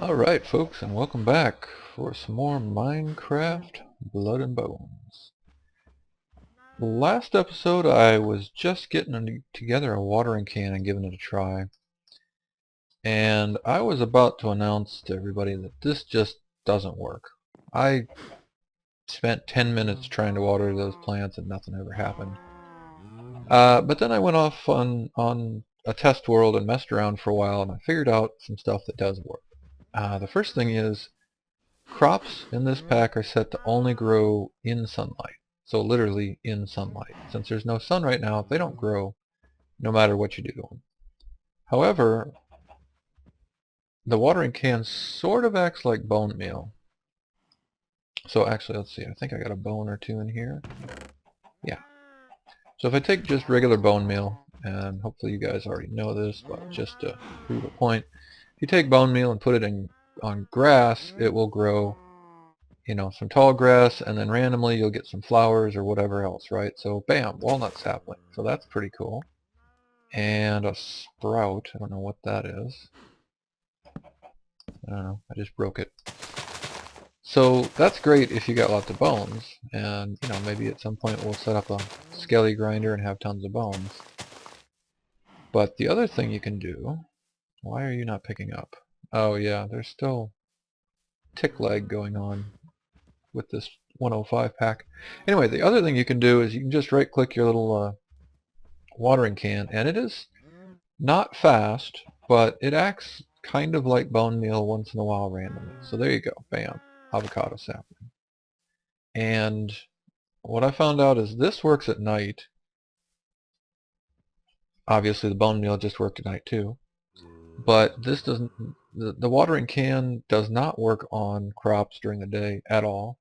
Alright folks, and welcome back for some more Minecraft Blood and Bones. Last episode I was just getting together a watering can and giving it a try. And I was about to announce to everybody that this just doesn't work. I spent 10 minutes trying to water those plants and nothing ever happened. But then I went off on a test world and messed around for a while, and I figured out some stuff that does work. The first thing is, crops in this pack are set to only grow in sunlight. So literally in sunlight. Since there's no sun right now, they don't grow no matter what you do to them. However, the watering can sort of acts like bone meal. So actually, let's see, I think I got a bone or two in here. Yeah. So if I take just regular bone meal, and hopefully you guys already know this, but just to prove a point, if you take bone meal and put it on grass, it will grow, you know, some tall grass, and then randomly you'll get some flowers or whatever else, right? So bam, walnut sapling. So that's pretty cool. And a sprout. I don't know what that is. I don't know. I just broke it. So that's great if you got lots of bones, and you know, maybe at some point we'll set up a skelly grinder and have tons of bones. But the other thing you can do, why are you not picking up? Oh yeah, there's still tick lag going on with this 105 pack. Anyway, the other thing you can do is you can just right click your little watering can, and it is not fast, but it acts kind of like bone meal once in a while randomly. So there you go, bam, avocado sapling. And what I found out is this works at night. Obviously the bone meal just worked at night too, but this doesn't. The watering can does not work on crops during the day at all,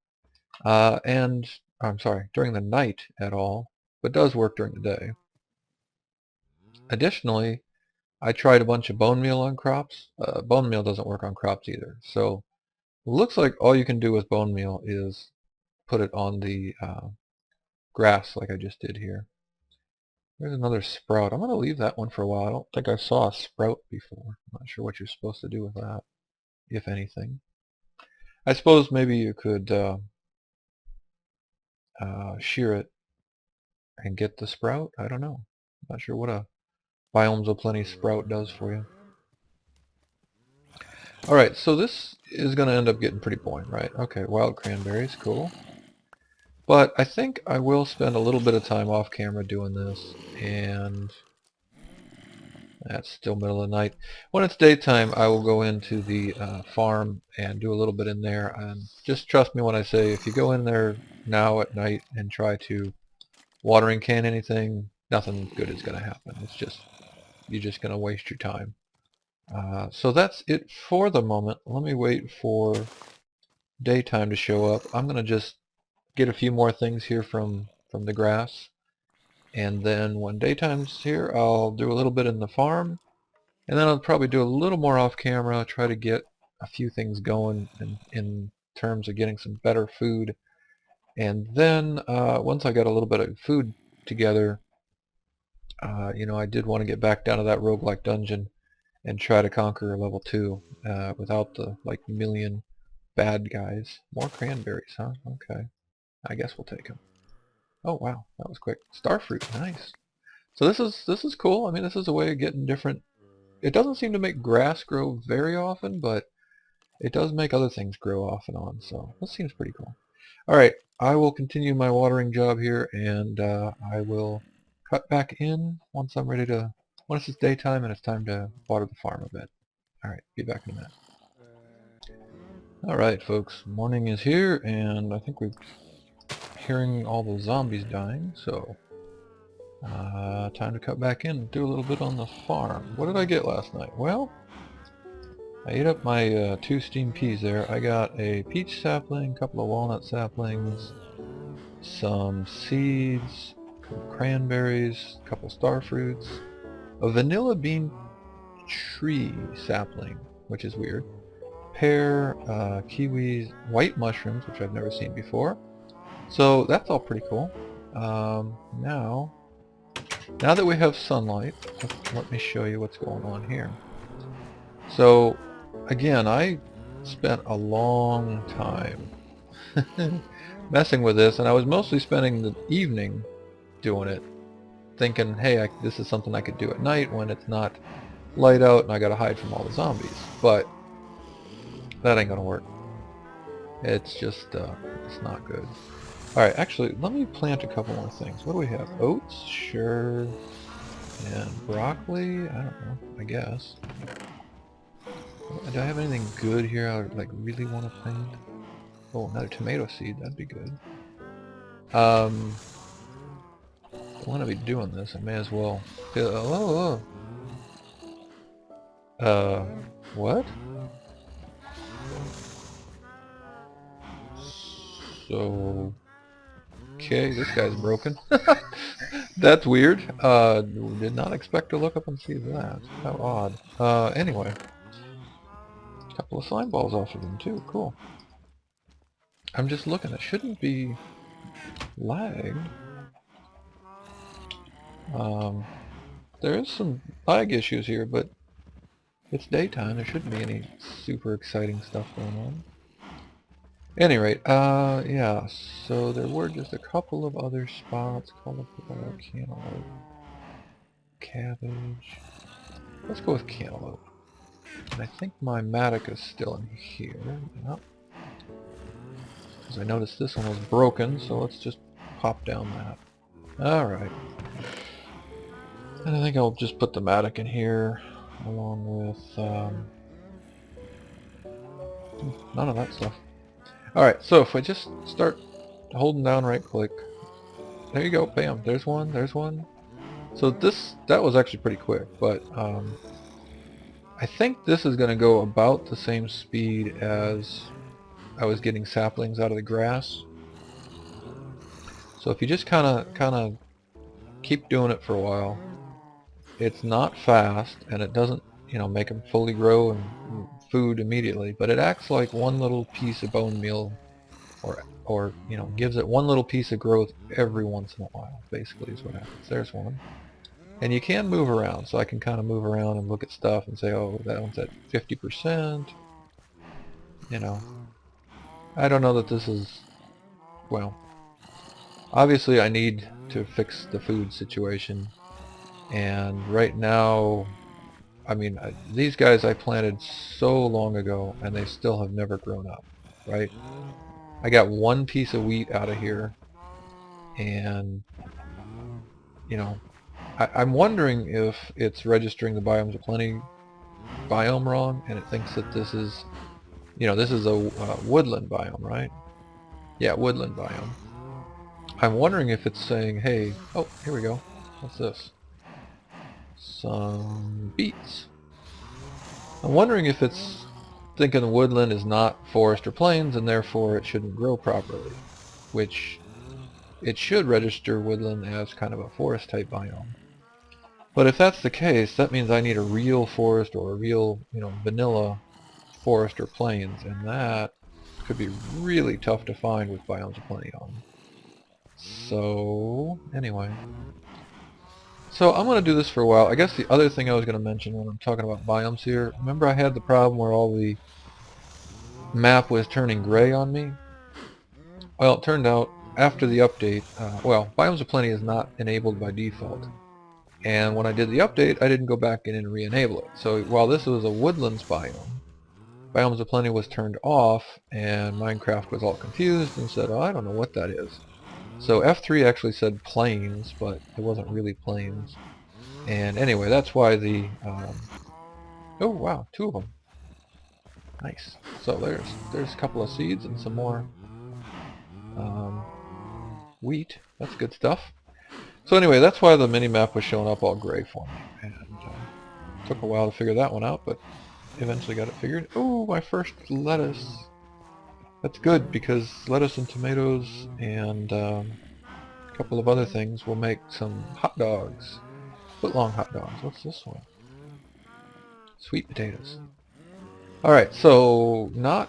and I'm sorry, during the night at all, but does work during the day. Additionally, I tried a bunch of bone meal on crops. Bone meal doesn't work on crops either. So it looks like all you can do with bone meal is put it on the grass like I just did here. There's another sprout. I'm going to leave that one for a while. I don't think I saw a sprout before. I'm not sure what you're supposed to do with that, if anything. I suppose maybe you could shear it and get the sprout. I don't know. I'm not sure what a Biomes of Plenty sprout does for you. Alright, so this is going to end up getting pretty boring, right? Okay, wild cranberries, cool. But I think I will spend a little bit of time off camera doing this, and that's still middle of the night. When it's daytime, I will go into the farm and do a little bit in there, and just trust me when I say if you go in there now at night and try to watering can anything, nothing good is going to happen. It's just, you're just going to waste your time. So that's it for the moment. Let me wait for daytime to show up. I'm going to just get a few more things here from the grass, and then when daytime's here I'll do a little bit in the farm, and then I'll probably do a little more off camera, try to get a few things going in terms of getting some better food. And then once I got a little bit of food together, you know, I did want to get back down to that roguelike dungeon and try to conquer level 2 without the like million bad guys. More cranberries, huh? Okay. I guess we'll take them. Oh wow, that was quick. Starfruit, nice. So this is cool. I mean, this is a way of getting different. It doesn't seem to make grass grow very often, but it does make other things grow off and on. So this seems pretty cool. All right, I will continue my watering job here, and I will cut back in once I'm ready to. Once it's daytime and it's time to water the farm a bit. All right, be back in a minute. All right, folks. Morning is here, and I think we're hearing all the zombies dying. So. Time to cut back in and do a little bit on the farm. What did I get last night? Well, I ate up my 2 steamed peas there. I got a peach sapling, a couple of walnut saplings, some seeds, cranberries, a couple star fruits, a vanilla bean tree sapling, which is weird, pear, kiwis, white mushrooms, which I've never seen before. So that's all pretty cool. Now that we have sunlight, let me show you what's going on here. So again, I spent a long time messing with this, and I was mostly spending the evening doing it, thinking, hey, this is something I could do at night when it's not light out and I gotta hide from all the zombies. But that ain't gonna work. It's just, it's not good. Alright, actually, let me plant a couple more things. What do we have? Oats? Sure. And broccoli? I don't know, I guess. Do I have anything good here I like really want to plant? Oh, another tomato seed, that'd be good. I want to be doing this, I may as well. What? So, okay, this guy's broken. That's weird. Did not expect to look up and see that. How odd. Anyway. A couple of slime balls off of them too, cool. I'm just looking, it shouldn't be lagged. There is some lag issues here, but it's daytime, there shouldn't be any super exciting stuff going on. Any rate, yeah, so there were just a couple of other spots, cauliflower, cantaloupe, cabbage. Let's go with cantaloupe. And I think my mattock is still in here. Yep. Because I noticed this one was broken, so let's just pop down that. Alright. And I think I'll just put the mattock in here, along with, none of that stuff. Alright, so if I just start holding down right click, there you go, bam, there's one, there's one. So that was actually pretty quick, but I think this is going to go about the same speed as I was getting saplings out of the grass. So if you just kind of keep doing it for a while, it's not fast and it doesn't, you know, make them fully grow and food immediately, but it acts like one little piece of bone meal, or you know, gives it one little piece of growth every once in a while, basically is what happens. There's one. And you can move around, so I can kind of move around and look at stuff and say, oh, that one's at 50%. You know, I don't know that this is, well, obviously I need to fix the food situation, and right now, I mean, these guys I planted so long ago and they still have never grown up, right? I got one piece of wheat out of here, and you know, I'm wondering if it's registering the biomes of plenty biome wrong, and it thinks that this is, you know, this is a woodland biome, right? Yeah, woodland biome. I'm wondering if it's saying, hey, oh, here we go. What's this? Some beets. I'm wondering if it's thinking the woodland is not forest or plains, and therefore it shouldn't grow properly, which it should register woodland as kind of a forest type biome. But if that's the case, that means I need a real forest or a real, you know, vanilla forest or plains, and that could be really tough to find with biomes of plenty on. So, anyway. So I'm going to do this for a while. I guess the other thing I was going to mention when I'm talking about biomes here, remember I had the problem where all the map was turning gray on me? Well, it turned out after the update, well, biomes of plenty is not enabled by default. And when I did the update, I didn't go back in and re-enable it. So while this was a woodlands biome, biomes of plenty was turned off, and Minecraft was all confused and said, oh, I don't know what that is. So F3 actually said plains, but it wasn't really plains. And anyway, that's why the, oh wow, 2 of them. Nice. So there's a couple of seeds and some more wheat. That's good stuff. So anyway, that's why the mini-map was showing up all gray for me. And took a while to figure that one out, but eventually got it figured. Oh, my first lettuce. That's good, because lettuce and tomatoes and a couple of other things will make some hot dogs. Footlong hot dogs. What's this one? Sweet potatoes. Alright, so not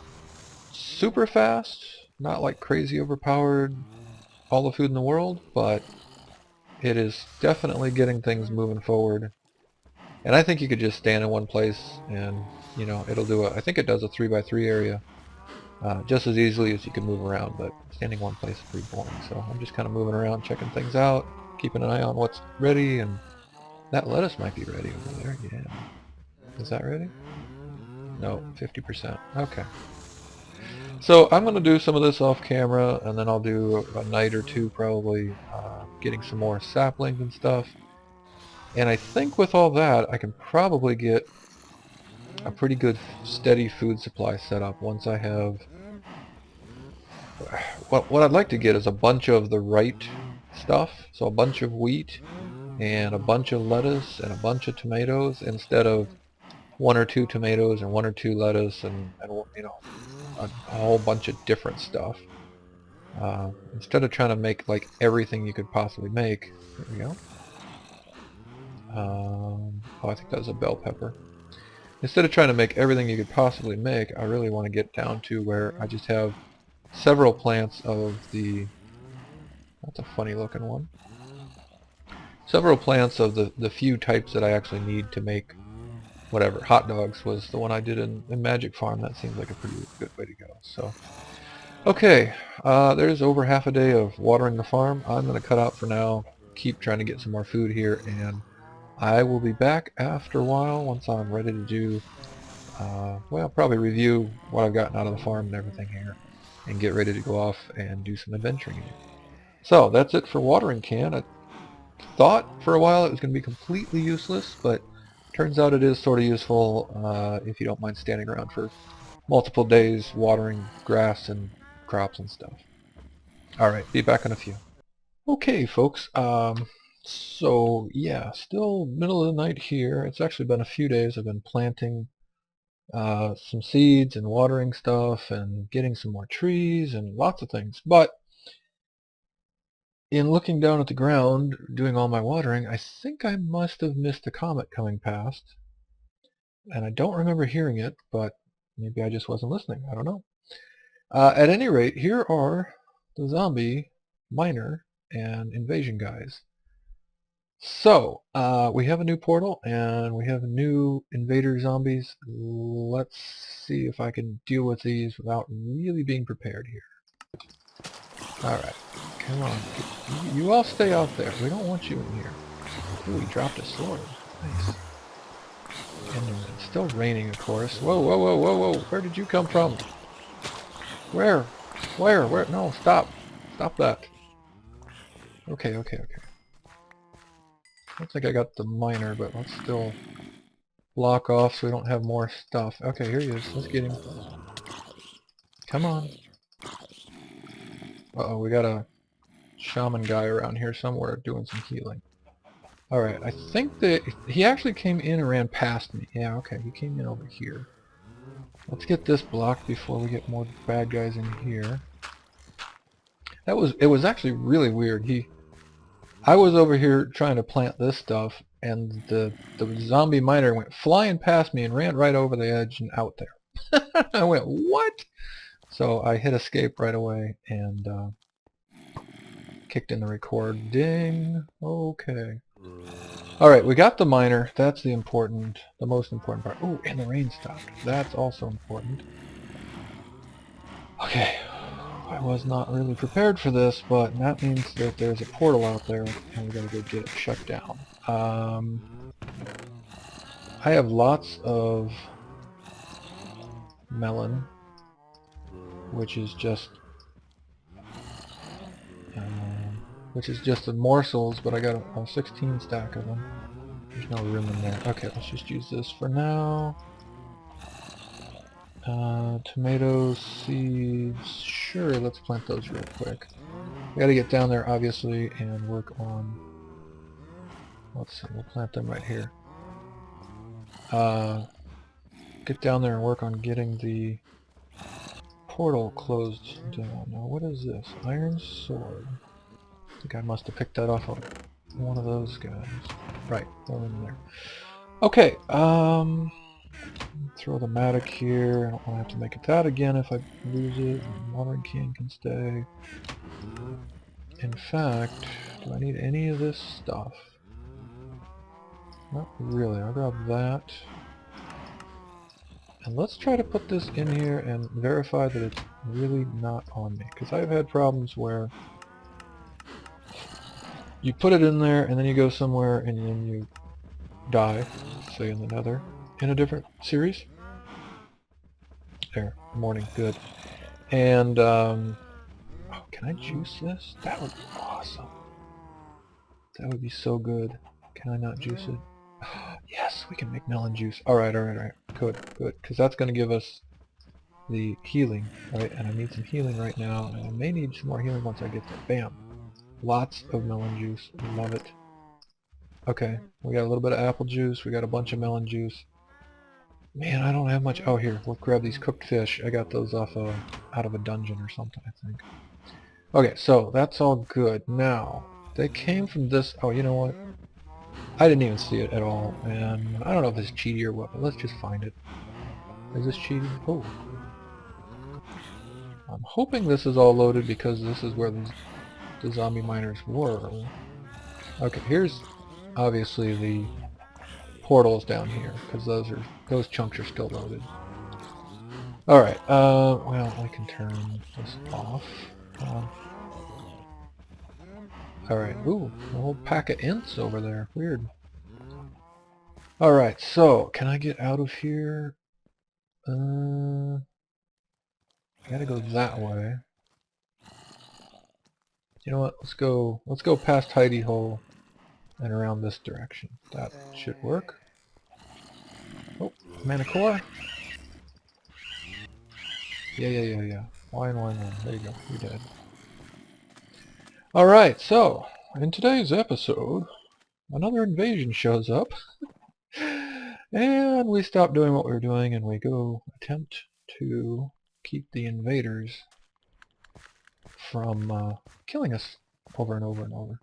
super fast, not like crazy overpowered, all the food in the world, but it is definitely getting things moving forward. And I think you could just stand in one place and you know, it'll do a, I think it does a 3x3 area just as easily as you can move around, but standing one place is pretty boring. So I'm just kind of moving around, checking things out, keeping an eye on what's ready, and that lettuce might be ready over there. Yeah. Is that ready? No, 50%. Okay. So I'm going to do some of this off camera, and then I'll do a night or two probably getting some more saplings and stuff. And I think with all that, I can probably get a pretty good steady food supply set up once I have... What I'd like to get is a bunch of the right stuff. So a bunch of wheat and a bunch of lettuce and a bunch of tomatoes instead of one or two tomatoes and one or two lettuce and you know, a whole bunch of different stuff. Instead of trying to make like everything you could possibly make. There we go. Oh, I think that was a bell pepper. Instead of trying to make everything you could possibly make, I really want to get down to where I just have several plants of the... That's a funny looking one. Several plants of the few types that I actually need to make whatever. Hot dogs was the one I did in Magic Farm. That seems like a pretty good way to go. So, okay, there's over half a day of watering the farm. I'm going to cut out for now, keep trying to get some more food here, and I will be back after a while once I'm ready to do, well, probably review what I've gotten out of the farm and everything here, and get ready to go off and do some adventuring again. So, that's it for watering can. I thought for a while it was going to be completely useless, but turns out it is sort of useful if you don't mind standing around for multiple days watering grass and crops and stuff. Alright, be back in a few. Okay, folks, so yeah, still middle of the night here. It's actually been a few days. I've been planting some seeds and watering stuff and getting some more trees and lots of things. But in looking down at the ground, doing all my watering, I think I must have missed a comet coming past. And I don't remember hearing it, but maybe I just wasn't listening. I don't know. At any rate, here are the zombie, miner, and invasion guys. So, we have a new portal, and we have new invader zombies. Let's see if I can deal with these without really being prepared here. Alright, come on. You all stay out there. We don't want you in here. Ooh, he dropped a sword. Nice. And it's still raining, of course. Whoa, whoa, whoa, whoa, whoa. Where did you come from? Where? Where? No, stop. Stop that. Okay. Looks like I got the miner, but let's still block off so we don't have more stuff. Okay, here he is. Let's get him. Come on. Uh-oh, we got a shaman guy around here somewhere doing some healing. Alright, I think that he actually came in and ran past me. Yeah, okay, he came in over here. Let's get this blocked before we get more bad guys in here. It was actually really weird. I was over here trying to plant this stuff, and the zombie miner went flying past me and ran right over the edge and out there. I went, what? So I hit escape right away and kicked in the recording. Okay. Alright, we got the miner. That's the most important part. Oh, and the rain stopped. That's also important. Okay. I was not really prepared for this, but that means that there's a portal out there, and we gotta go get it shut down. I have lots of melon, which is just the morsels, but I got a 16 stack of them. There's no room in there. Okay, let's just use this for now. Tomatoes, seeds, sure, let's plant those real quick. We gotta get down there, obviously, and work on... Let's see, we'll plant them right here. Get down there and work on getting the portal closed down. Now, what is this? Iron sword. I think I must have picked that off of one of those guys. Right, throw them in there. Okay, throw the mattock here. I don't want to have to make it that again if I lose it. The watering can stay. In fact, do I need any of this stuff? Not really. I'll grab that. And let's try to put this in here and verify that it's really not on me. Because I've had problems where you put it in there and then you go somewhere and then you die, say in the nether, in a different series. There, morning, good. And, oh, can I juice this? That would be awesome. That would be so good. Can I not juice it? Yes, we can make melon juice. Alright, alright. Good, good. Because that's going to give us the healing, right? And I need some healing right now, and I may need some more healing once I get there. Bam! Lots of melon juice. Love it. Okay, we got a little bit of apple juice. We got a bunch of melon juice. Man, I don't have much. Oh, here, we'll grab these cooked fish. I got those off out of a dungeon or something, I think. Okay, so that's all good. Now, they came from this. Oh, you know what? I didn't even see it at all, and I don't know if it's cheaty or what, but let's just find it. Is this cheaty? Oh. I'm hoping this is all loaded because this is where the zombie miners were. Okay, here's obviously the portals down here, because those chunks are still loaded. Alright, well, I can turn this off. Alright, ooh, a whole pack of ints over there. Weird. Alright, so, can I get out of here? I gotta go that way. You know what, let's go past Hidey Hole and around this direction. That should work. Oh, mana core. Yeah. Wine. There you go, you're dead. Alright, so, in today's episode, another invasion shows up. And we stop doing what we're doing and we go attempt to keep the invaders from killing us over and over and over.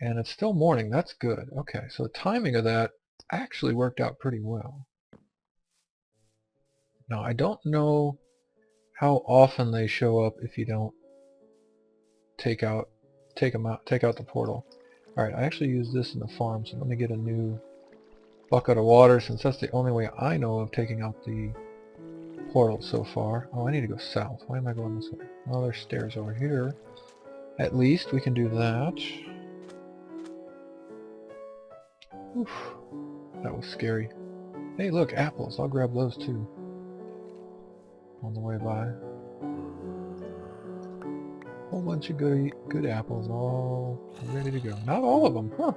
And it's still morning, that's good. Okay, so the timing of that actually worked out pretty well. Now, I don't know how often they show up if you don't take out the portal. Alright, I actually use this in the farm, so let me get a new bucket of water since that's the only way I know of taking out the portal so far. Oh, I need to go south. Why am I going this way? Oh, there's stairs over here. At least we can do that. Oof, that was scary. Hey, look, apples. I'll grab those too on the way by. Whole bunch of good apples, all ready to go. Not all of them, huh?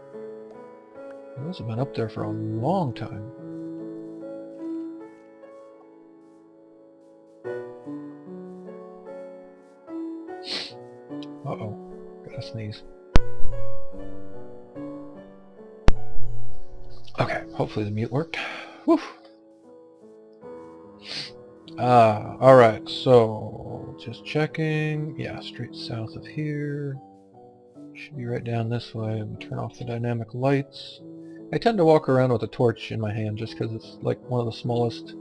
Those have been up there for a long time. Uh-oh, gotta sneeze. Okay, hopefully the mute worked. Whew. Alright, so just checking. Yeah, straight south of here. Should be right down this way. I'm gonna turn off the dynamic lights. I tend to walk around with a torch in my hand just because it's like one of the smallest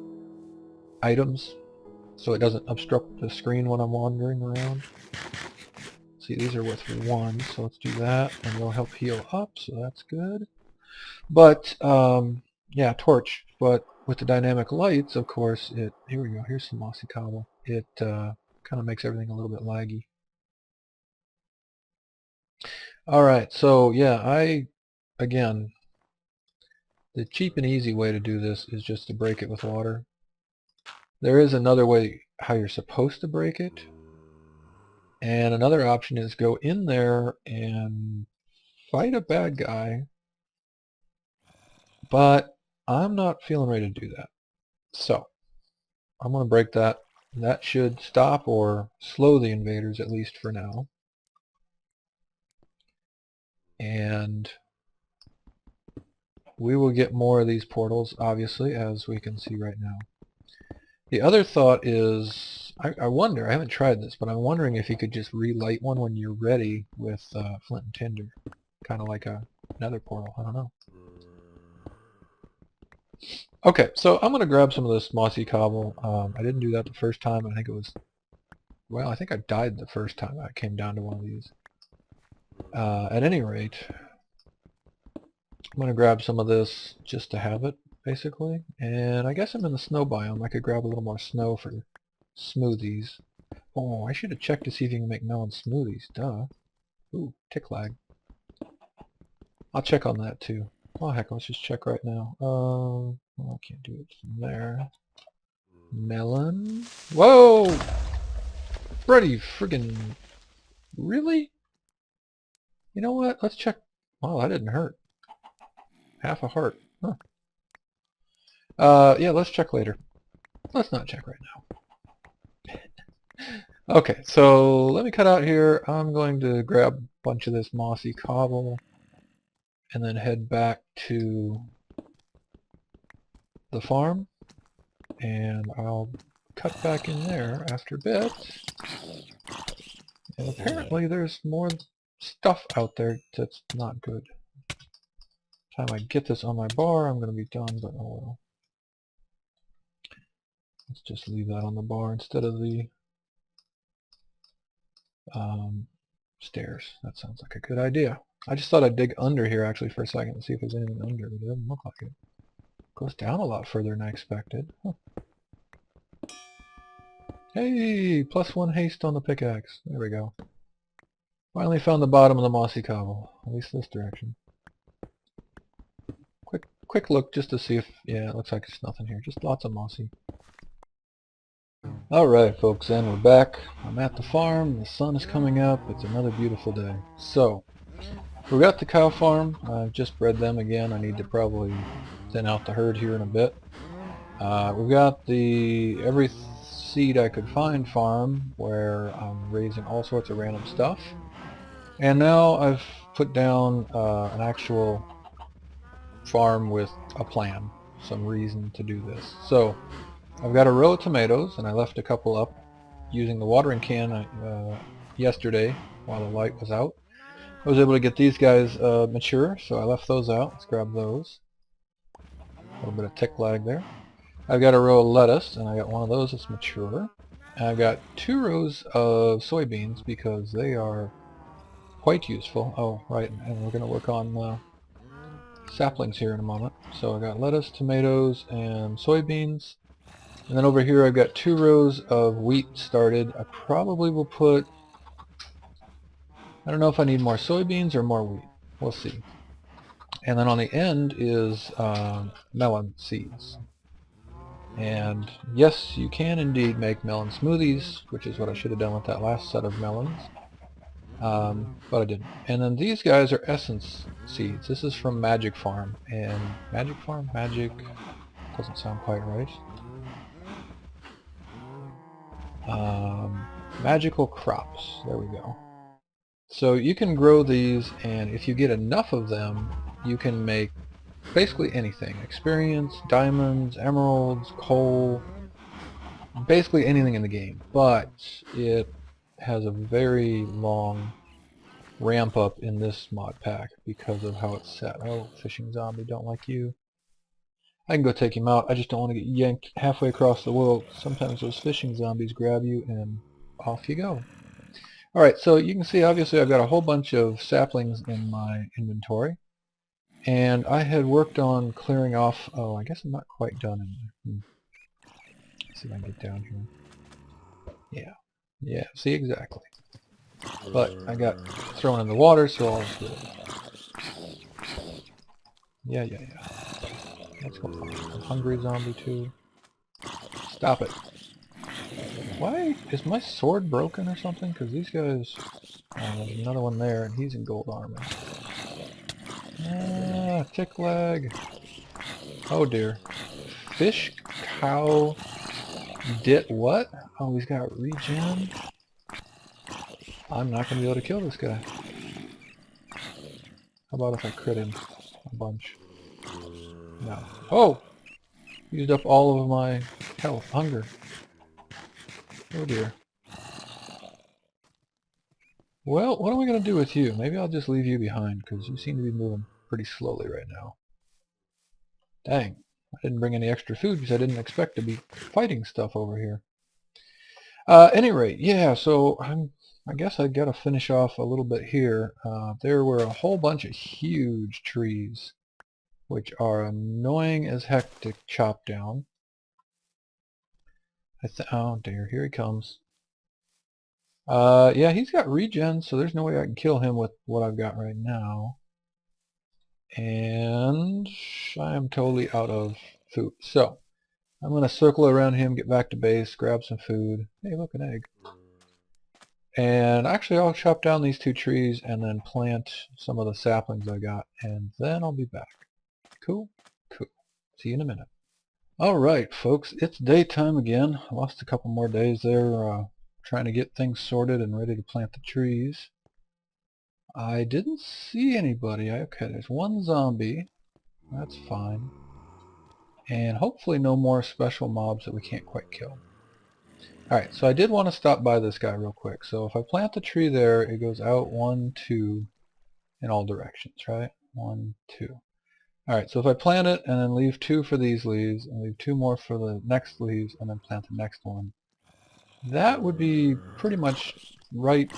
items, so it doesn't obstruct the screen when I'm wandering around. See, these are worth 1, so let's do that, and they'll help heal up, so that's good. But, yeah, torch. But with the dynamic lights, of course, here we go, here's some mossy cobble. It kind of makes everything a little bit laggy. Alright, so yeah, again, the cheap and easy way to do this is just to break it with water. There is another way how you're supposed to break it. And another option is go in there and fight a bad guy. But I'm not feeling ready to do that. So, I'm going to break that. That should stop or slow the invaders, at least for now. And we will get more of these portals, obviously, as we can see right now. The other thought is, I wonder, I haven't tried this, but I'm wondering if you could just relight one when you're ready with flint and tinder. Kind of like another portal, I don't know. Okay, so I'm going to grab some of this mossy cobble. I didn't do that the first time. I think it was, well, I think I died the first time I came down to one of these. At any rate, I'm going to grab some of this just to have it, basically. And I guess I'm in the snow biome. I could grab a little more snow for smoothies. Oh, I should have checked to see if you can make melon smoothies. Duh. Ooh, tick lag. I'll check on that too. Oh heck, let's just check right now. Well, I can't do it from there. Melon? Whoa! Freddy, friggin' really? You know what? Let's check. Wow, that didn't hurt. Half a heart. Huh. Yeah, let's check later. Let's not check right now. Okay, so let me cut out here. I'm going to grab a bunch of this mossy cobble and then head back to the farm, and I'll cut back in there after a bit. And apparently there's more stuff out there that's not good. Time I get this on my bar, I'm going to be done, but oh well. Let's just leave that on the bar instead of the stairs. That sounds like a good idea. I just thought I'd dig under here actually for a second and see if there's anything under, but it doesn't look like it. Goes down a lot further than I expected. Huh. Hey, +1 haste on the pickaxe. There we go. Finally found the bottom of the mossy cobble. At least this direction. Quick look just to see if, yeah, it looks like there's nothing here. Just lots of mossy. Alright folks, and we're back. I'm at the farm. The sun is coming up. It's another beautiful day. So, we got the cow farm. I've just bred them again. I need to probably thin out the herd here in a bit. We've got the every seed I could find farm where I'm raising all sorts of random stuff. And now I've put down an actual farm with a plan, some reason to do this. So I've got a row of tomatoes, and I left a couple up using the watering can yesterday while the light was out. I was able to get these guys mature, so I left those out. Let's grab those. A little bit of tick lag there. I've got a row of lettuce, and I got one of those that's mature. And I've got 2 rows of soybeans because they are quite useful. Oh, right, and we're going to work on saplings here in a moment. So I got lettuce, tomatoes, and soybeans. And then over here I've got 2 rows of wheat started. I probably will put, I don't know if I need more soybeans or more wheat. We'll see. And then on the end is melon seeds. And yes, you can indeed make melon smoothies, which is what I should have done with that last set of melons. But I didn't. And then these guys are essence seeds. This is from Magic Farm. And Magic Farm? Magic doesn't sound quite right. Magical crops. There we go. So you can grow these, and if you get enough of them, you can make basically anything. Experience, diamonds, emeralds, coal, basically anything in the game. But it has a very long ramp up in this mod pack because of how it's set. Oh, fishing zombie, don't like you. I can go take him out. I just don't want to get yanked halfway across the world. Sometimes those fishing zombies grab you and off you go. Alright, so you can see obviously I've got a whole bunch of saplings in my inventory. And I had worked on clearing off, oh, I guess I'm not quite done in there. Let's see if I can get down here. Yeah, see, exactly. But I got thrown in the water, so all is good. Yeah. Let's go. I'm hungry zombie too. Stop it. Why? Is my sword broken or something? Because these guys... Oh, there's another one there, and he's in gold armor. Ah, tick lag. Oh dear. Fish, cow, dit what? Oh, he's got regen. I'm not going to be able to kill this guy. How about if I crit him a bunch? No. Oh! Used up all of my health, hunger. Oh dear. Well, what am I going to do with you? Maybe I'll just leave you behind, because you seem to be moving pretty slowly right now. Dang. I didn't bring any extra food because I didn't expect to be fighting stuff over here. Any rate, yeah, so I guess I got to finish off a little bit here. There were a whole bunch of huge trees which are annoying as heck to chop down. Oh dear, here he comes. Yeah, he's got regen, so there's no way I can kill him with what I've got right now. And I am totally out of food. So, I'm going to circle around him, get back to base, grab some food. Hey, look, an egg. And actually, I'll chop down these 2 trees and then plant some of the saplings I got, and then I'll be back. Cool? Cool. See you in a minute. Alright, folks, it's daytime again. I lost a couple more days there trying to get things sorted and ready to plant the trees. I didn't see anybody. Okay, there's one zombie. That's fine. And hopefully no more special mobs that we can't quite kill. Alright, so I did want to stop by this guy real quick. So if I plant the tree there, it goes out 1, 2 in all directions, right? 1, 2. Alright, so if I plant it and then leave 2 for these leaves and leave 2 more for the next leaves and then plant the next one, that would be pretty much right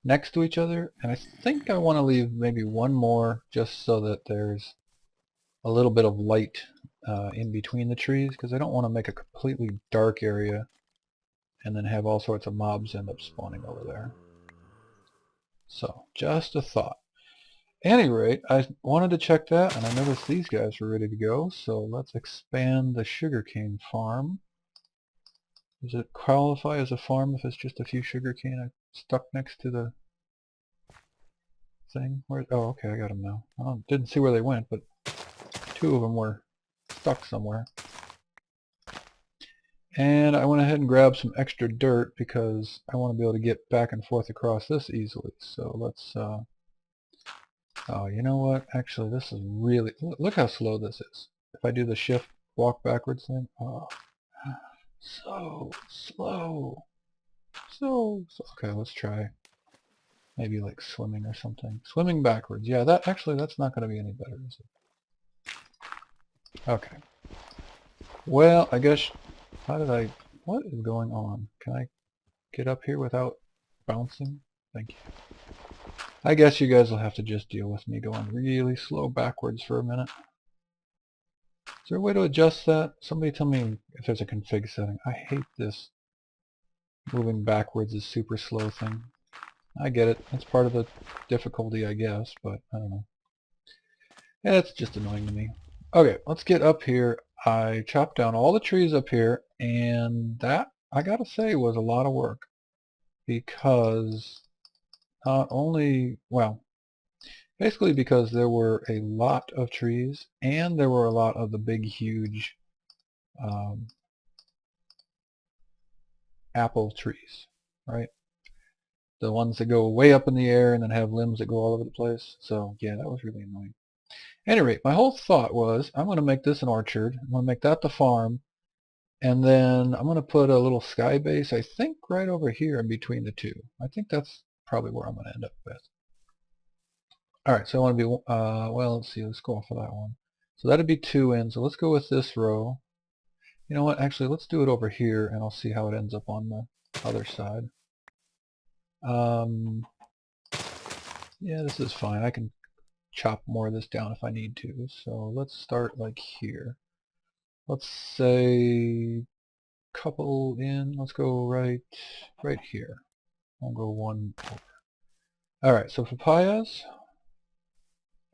next to each other. And I think I want to leave maybe 1 more just so that there's a little bit of light in between the trees, because I don't want to make a completely dark area and then have all sorts of mobs end up spawning over there. So, just a thought. At any rate, I wanted to check that, and I noticed these guys were ready to go, so let's expand the sugarcane farm. Does it qualify as a farm if it's just a few sugarcane I stuck next to the thing? Oh, okay, I got them now. I didn't see where they went, but 2 of them were stuck somewhere. And I went ahead and grabbed some extra dirt because I want to be able to get back and forth across this easily. So let's, oh, you know what? Actually, this is really, look how slow this is. If I do the shift walk backwards thing, oh, so slow. So, okay, let's try maybe like swimming or something. Swimming backwards. Yeah, that's not going to be any better, is it? Okay. Well, I guess, what is going on? Can I get up here without bouncing? Thank you. I guess you guys will have to just deal with me going really slow backwards for a minute. Is there a way to adjust that? Somebody tell me if there's a config setting. I hate this moving backwards is super slow thing. I get it. It's part of the difficulty, I guess, but I don't know. Yeah, it's just annoying to me. Okay, let's get up here. I chopped down all the trees up here, and that, I gotta say, was a lot of work. Because not only, well, basically because there were a lot of trees, and there were a lot of the big, huge apple trees, right? The ones that go way up in the air and then have limbs that go all over the place. So yeah, that was really annoying. At any rate, my whole thought was I'm going to make this an orchard. I'm going to make that the farm. And then I'm going to put a little sky base, I think, right over here in between the 2. I think that's probably where I'm going to end up with. Alright, so I want to be, well, let's see, let's go off of that one. So that'd be 2 in, so let's go with this row. You know what, actually, let's do it over here, and I'll see how it ends up on the other side. Yeah, this is fine. I can chop more of this down if I need to. So let's start like here. Let's say couple in. Let's go right here. I'll go 1 over. Alright, so papayas.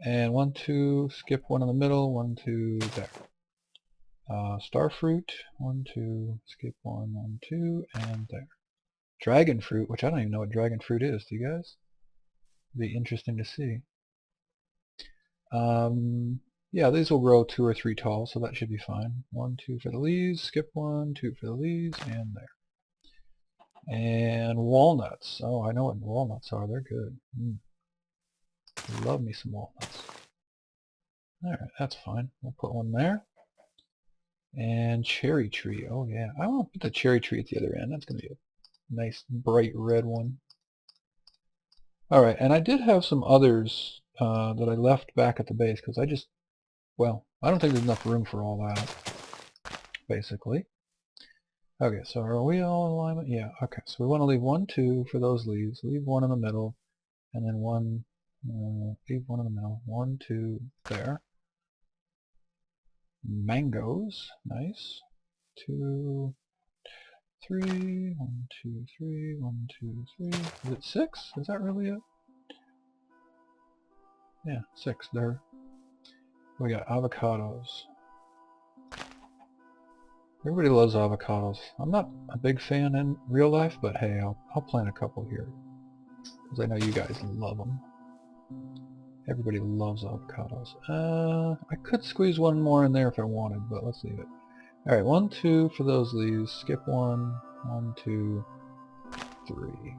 And 1, 2, skip 1 in the middle, 1, 2, there. Starfruit, 1, 2, skip 1, 1, 2, and there. Dragon fruit, which I don't even know what dragon fruit is. Do you guys? It'd be interesting to see. Yeah, these will grow 2 or 3 tall, so that should be fine. 1, 2 for the leaves, skip 1, 2 for the leaves, and there. And walnuts. Oh, I know what walnuts are. They're good. Love me some walnuts. Alright, that's fine. We'll put 1 there. And cherry tree. Oh yeah, I want to put the cherry tree at the other end. That's going to be a nice bright red one. Alright, and I did have some others that I left back at the base because I just, well, I don't think there's enough room for all that, basically. Okay, so are we all in alignment? Yeah, okay, so we want to leave 1, 2 for those leaves, leave 1 in the middle, and then 1 Leave one in the middle. 1, 2, there. Mangoes, nice. 2, 3, 1, 2, 3, 1, 2, 3. Is it 6? Is that really it? Yeah, 6 there. We got avocados. Everybody loves avocados. I'm not a big fan in real life, but hey, I'll plant a couple here. Because I know you guys love them. Everybody loves avocados. I could squeeze one more in there if I wanted, but let's leave it. Alright, 1, 2 for those leaves. Skip 1. 1, 2, 3.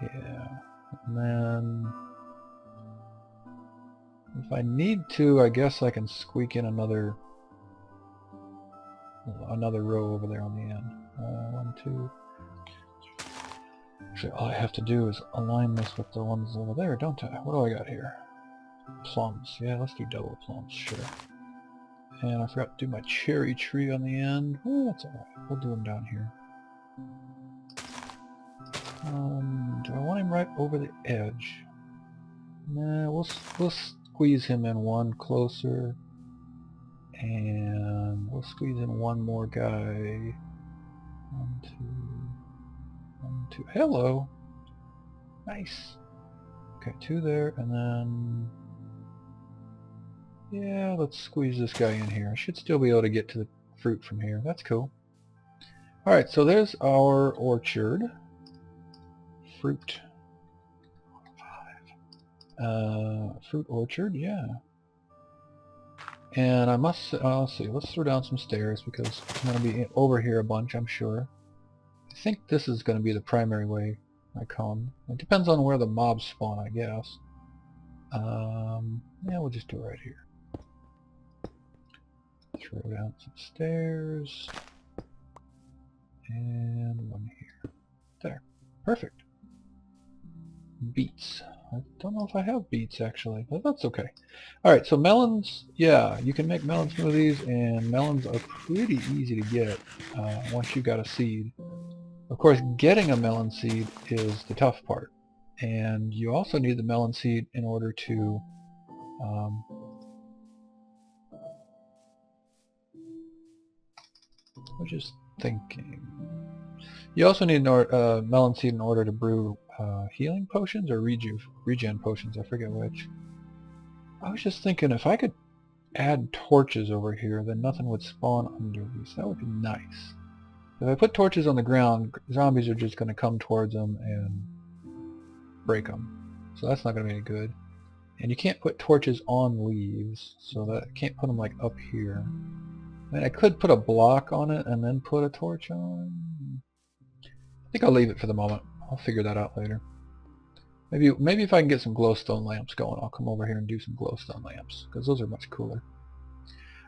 Yeah. And then if I need to, I guess I can squeak in another row over there on the end. 1, 2. Actually, all I have to do is align this with the ones over there, don't I? What do I got here? Plums. Yeah, let's do double plums, sure. And I forgot to do my cherry tree on the end. Oh, that's alright. We'll do them down here. Do I want him right over the edge? Nah, we'll squeeze him in one closer. And we'll squeeze in one more guy. 1, 2, 1, 2. Hello! Nice! Okay, 2 there, and then... yeah, let's squeeze this guy in here. I should still be able to get to the fruit from here. That's cool. Alright, so there's our orchard. Fruit. 5. Fruit orchard, yeah. And I must, let's see, let's throw down some stairs because I'm going to be over here a bunch, I'm sure. I think this is going to be the primary way I come. It depends on where the mobs spawn, I guess. Yeah, we'll just do it right here. Throw down some stairs. And one here. There. Perfect. Beets. I don't know if I have beets actually, but that's okay. Alright, so melons, yeah, you can make melon smoothies, and melons are pretty easy to get once you got a seed. Of course, getting a melon seed is the tough part, and you also need the melon seed in order to I was just thinking. You also need a melon seed in order to brew healing potions or regen potions, I forget which. I was just thinking if I could add torches over here, then nothing would spawn under these. That would be nice. If I put torches on the ground, zombies are just going to come towards them and break them. So that's not going to be any good. And you can't put torches on leaves, so that I can't put them like up here. I mean, I could put a block on it and then put a torch on. I think I'll leave it for the moment. I'll figure that out later. Maybe if I can get some glowstone lamps going, I'll come over here and do some glowstone lamps, because those are much cooler.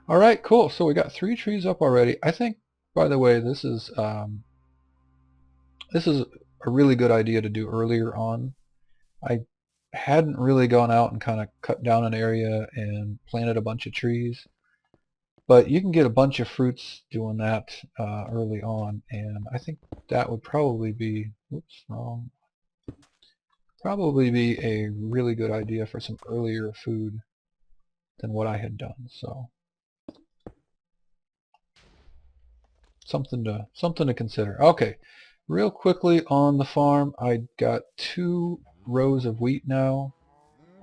Alright, cool. So we got 3 trees up already. I think, by the way, this is a really good idea to do earlier on. I hadn't really gone out and kind of cut down an area and planted a bunch of trees. But you can get a bunch of fruits doing that early on, and I think that would probably be, whoops, wrong, probably be a really good idea for some earlier food than what I had done. So something to consider. Okay, real quickly on the farm, I got 2 rows of wheat now.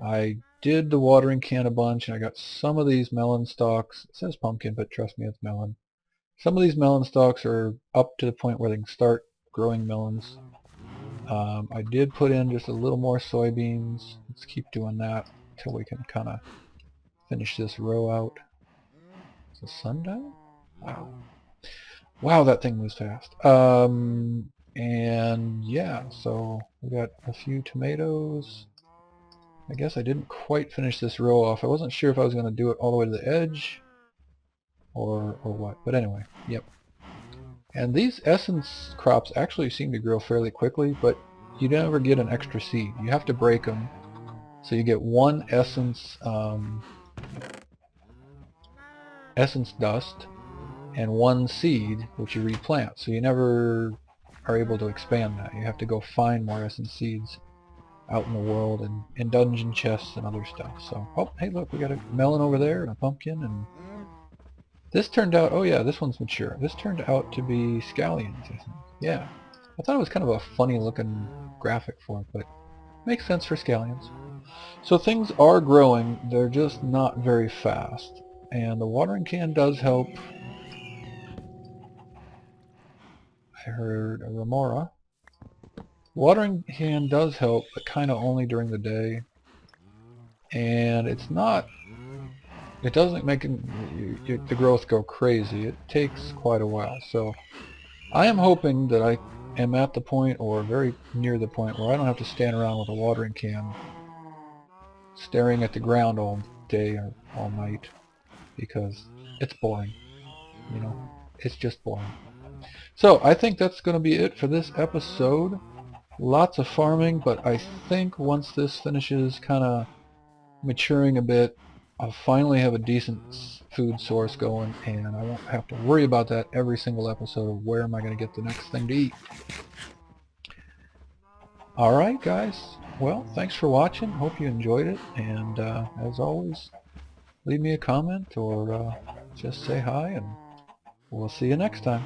I did the watering can a bunch, and I got some of these melon stalks. It says pumpkin, but trust me, it's melon. Some of these melon stalks are up to the point where they can start growing melons. I did put in just a little more soybeans. Let's keep doing that until we can kind of finish this row out. Is the sun down? Wow. Wow, that thing moves fast. And yeah, so we got a few tomatoes. I guess I didn't quite finish this row off. I wasn't sure if I was going to do it all the way to the edge or what. But anyway, yep. And these essence crops actually seem to grow fairly quickly, but you never get an extra seed. You have to break them. So you get 1 essence dust and 1 seed, which you replant. So you never are able to expand that. You have to go find more essence seeds out in the world and in dungeon chests and other stuff. So, oh, hey, look, we got a melon over there and a pumpkin, and this turned out, oh yeah, this one's mature. This turned out to be scallions, I think. Yeah. I thought it was kind of a funny looking graphic for it, but makes sense for scallions. So things are growing, they're just not very fast. And the watering can does help. I heard a remora. Watering can does help, but kind of only during the day. And it's not, it doesn't make the growth go crazy. It takes quite a while. So I am hoping that I am at the point, or very near the point, where I don't have to stand around with a watering can staring at the ground all day or all night, because it's boring, you know. It's just boring. So I think that's going to be it for this episode. Lots of farming, but I think once this finishes kind of maturing a bit, I'll finally have a decent food source going, and I won't have to worry about that every single episode of where am I going to get the next thing to eat. Alright guys, well, thanks for watching. Hope you enjoyed it, and as always, leave me a comment or just say hi, and we'll see you next time.